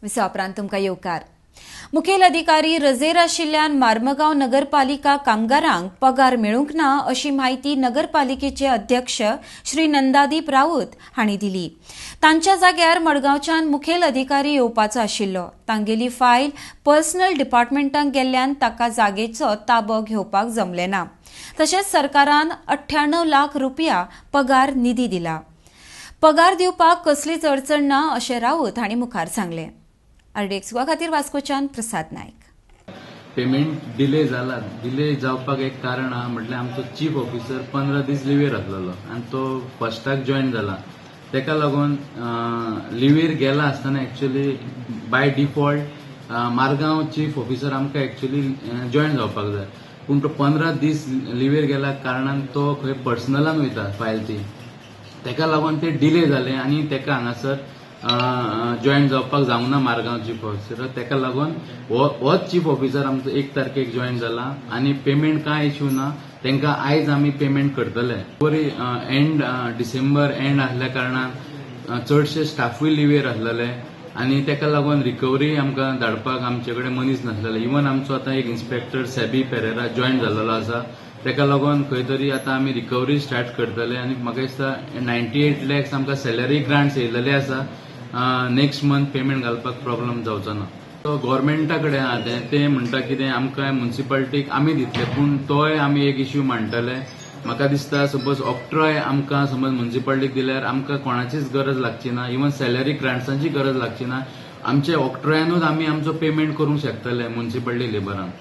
Visa उपरांत तुमकां येवकार। मुखेल अधिकारी रजेर आशिल्ल्यान मार्मगांव नगरपालिका कामगारांक पगार मेळूंक ना अशी माहिती नगरपालिकेचे अध्यक्ष श्री नंदादीप राऊत हांणी दिली। तांच्या जाग्यार मडगांवच्यान मुखेल अधिकारी येवपाचो आशिल्लो। तांगेली फायल पर्सनल डिपार्टमेंटाक गेल्ल्यान ताका जागेचो ताबो घेवपाक जमलें ना। तशेंच सरकारान 98 लाख रुपया पगार निधी दिला। पगार दिवपाक कसलीच अडचण ना अशें राऊत हांणी मुखार सांगलें। RDX खातीर वास्कोच्यान प्रसाद नायक। पेमेंट डिले जाला। डिले जावपाक एक कारण आहा म्हटल्यार आमचो चीफ ऑफिसर 15 दीस लिव्हेर आसलेलो आनी तो फर्स्टाक जॉइन जाला। तेका लागून लिव्हेर गेला आसतना actually by default Margao chief officer आमकां एक्चुअली जॉइन जावपाक जाय, पूण तो 15 दीस लिव्हेर गेल्या कारणान तो खंय पर्सनलान वयता फायल ती, तेका लागून ते डिले जाले आनी तेका हांगासर जॉइन जावपाक जावना मारगांव चीफ ऑफिसर। तेका लागून होच चीफ ऑफिसर आमचो 1 तारखेक जॉइन जाला आनी पेमेंट कांय इश्यू ना। तेंकां आयज आमी पेमेंट करतले। बरी एंड डिसेंबर एंड आसल्या कारणान चडशे स्टाफूय लिव्हेर आसलेले आनी तेका लागून रिकवरी आमकां धाडपाक आमचे कडेन मनीस नासलेले। इवन आमचो आतां एक इन्स्पेक्टर सेबी पेरेरा जॉइन जाल्लो आसा। तेका लागून खंय तरी आतां आमी रिकवरी स्टार्ट करतले आनी म्हाका दिसता 98 लॅक्स आमकां सॅलरी ग्रांट्स येयलेले आसा। नेक्स्ट मंथ पेमेंट घालपाक प्रॉब्लेम जावचो ना। तो गव्हर्मेंटा कडेन आहा ते म्हणटा कितें आमकां म्युनिसिपालिटीक आमी दितले, पूण तोय आमी एक इश्यू मांडटले। म्हाका दिसता सपोज ऑक्ट्रॉय आमकां समज म्युनिसिपालिटीक दिल्यार आमकां कोणाचीच गरज लागची ना, इवन सॅलरी ग्रांट्सांची गरज लागची ना। आमचे ऑक्ट्रॉयानूच आमी आमचो पेमेंट करूंक शकतले म्युनिसिपालिटी लेबरांक।